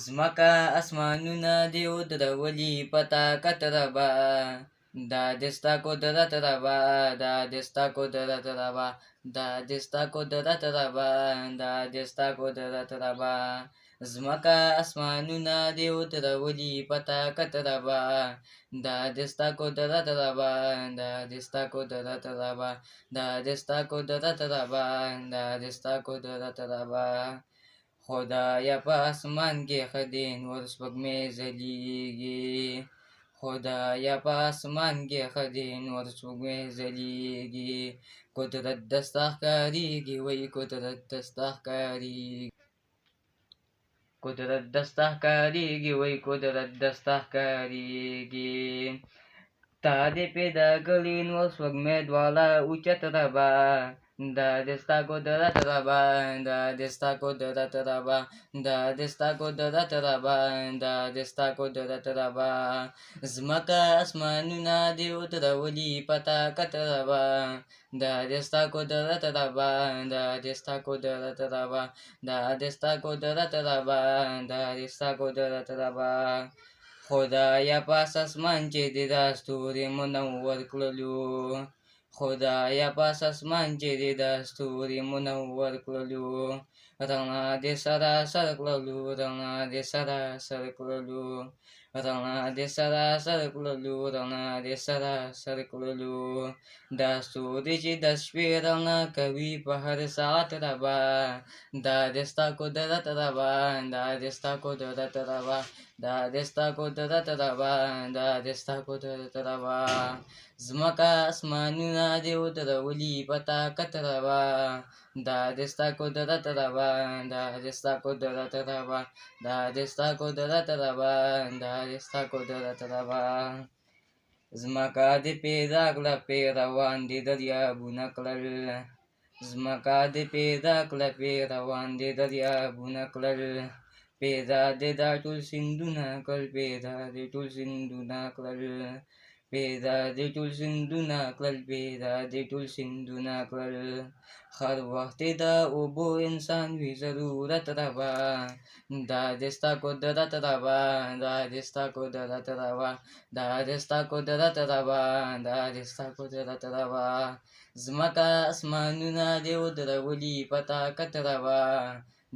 زمکه اسمانونه دې ودرولي په طاقت ربه، دا دې ستا قدرت ربه، دا دې ستا قدرت ربه، دا دې ستا قدرت ربه، دا دې ستا قدرت ربه. زمکه اسمانونه دې ودرولي په طاقت ربه، دا دې ستا قدرت ربه، دا دې ستا قدرت ربه، دا دې ستا قدرت ربه، دا دې ستا قدرت ربه. خدایا په اسمان کې ښه دی نور سپوږمۍ ځلیږي، خدایا په اسمان کې ښه دی نور سپوږمۍ ځلیږي. قدرت د ستا ښکارېږي وایي قدرت د ستا ښکارېږي، قدرت د ستا ښکارېږي وایي قدرت د ستا ښکارېږي. تا دې پیدا کړي نور سپوږمۍ دواړه اوچت ربه، دا دې ستا قدرت ربه، دا دې ستا قدرت ربه، دا دې ستا قدرت ربه، دا دې ستا قدرت ربه. زمکه اسمانونه دې ودرولي په طاقت ربه، دا دې ستا قدرت ربه، دا دې ستا قدرت ربه، دا دې ستا قدرت ربه، دا دې ستا قدرت ربه. خدایا پاس اسمان چې دې دا ستوري منور کړلو، خدایا پاس اسمان چې دې دا ستوري منور کړلو، رڼا دې سراسر کړلو، رڼا دې سراسر کړلو، رڼا دې سراسر کړلو، رڼا دې سراسر کړلو. دا ستوري چې د شپې رڼا کوي په هر ساعت ربه، دا دې ستا قدرت ربه، دا دې ستا قدرت ربه، دا دې ستا قدرت ربه، دا دې ستا قدرت ربه. زمکه اسمانونه دې ودرولي په طاقت ربه، دا دې ستا قدرت ربه، دا دې ستا قدرت ربه، دا دې ستا قدرت ربه، دا دې ستا قدرت ربه. زمکه دې پیدا کړه پیروان دې دریابونه کړل، زمکه دې پیدا کړه پیروان دې دریابونه کړل، پیدا دې دا ټول سیندونه کړل، پیدا دې ټول سیندونه کړل، پیدا دې ټول سیندونه کړل، پیدا دې ټول سیندونه کړل. هر وخت د اوبو انسان وي ضرورت ربه، دا دې ستا قدرت ربه، دا دې ستا قدرت ربه، دا دې ستا قدرت ربه، دا دې ستا قدرت ربه. زمکه اسمانونه دې ودرولي په طاقت ربه،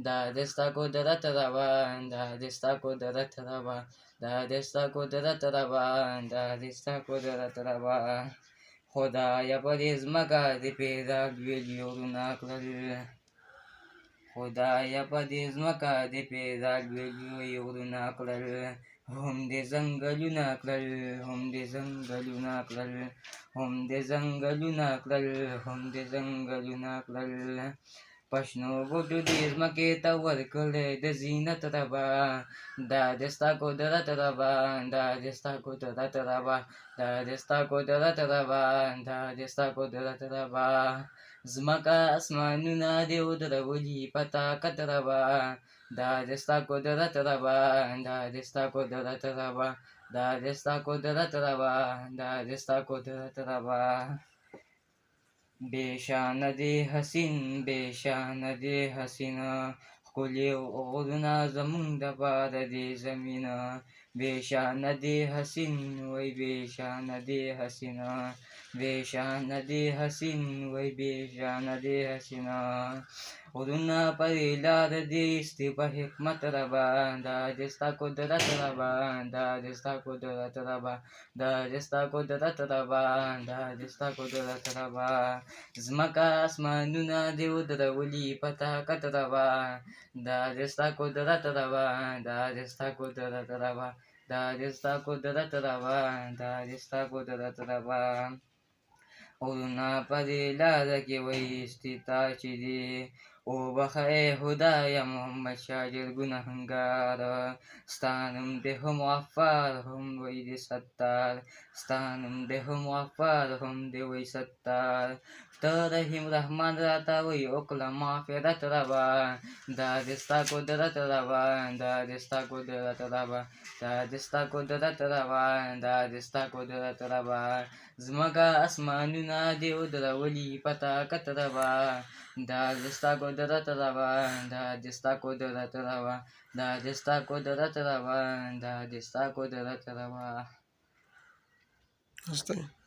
دا دې ستا قدرت ربه، دا دې ستا قدرت ربه، دا دې ستا قدرت ربه، دا دې ستا قدرت ربه. خدایا په دې ځمکه دې پیدا لویلي غرونه کړل، خدایا په دې ځمکه دې پیدا لویلي غرونه کړل، هم دې ځنګلونه کړل، هم دې ځنګلونه کړل، هم دې ځنګلونه کړل، هم دې ځنګلونه کړل. په شنو بوټو دې ځمکې ته ورکړی د زینت ربه، دا دې ستا قدرت ربه، دا دې ستا قدرت ربه، دا دې ستا قدرت ربه، دا دې ستا قدرت ربه. ځمکه اسمانونه دې ودرولي په طاقت ربه، دا دې ستا قدرت ربه، دا دې ستا قدرت ربه، دا دې ستا قدرت ربه، دا دې ستا قدرت ربه. بېشانه دې حسین، بېشانه دې حسینه، ښکلي غرونه زمونږ دپاره دې زمینه، بېشانه دې حسین وای بېشانه دې حسینه، بېشانه دې حسین وای بېشانه دې حسینه. غرونه پرې لاره دې ایستې په حکمت ربه، دا دې ستا قدرت ربه، دا دې ستا قدرت ربه، دا دې ستا قدرت ربه، دا دې ستا قدرت ربه. ځمکه اسمانونه دې ودرولي په طاقت ربه، دا دې ستا قدرت ربه، دا دې ستا قدرت ربه، دا دې ستا قدرت ربه، دا دې ستا قدرت ربه. غرونه په دې لاره کې وایي ایستې تا چې دې وبخه ای خدایه محمد شاجر ګنهګاره، ستا نوم دې هم غفار هم وایي دې ستار، ستا نوم دې هم غفار هم دې وایي ستار. Terahim Rahman Ratawi Oklama Ferataraba Da Desta Kodarataraba Da Desta Kodarataraba Da Desta Kodarataraba Da Desta Kodarataraba Zmaga Asmanuna Deodra Wali Pata Kataraba Da Desta Kodarataraba Da Desta Kodarataraba Da Desta Kodarataraba Da Desta Kodarataraba. Hasta ahí.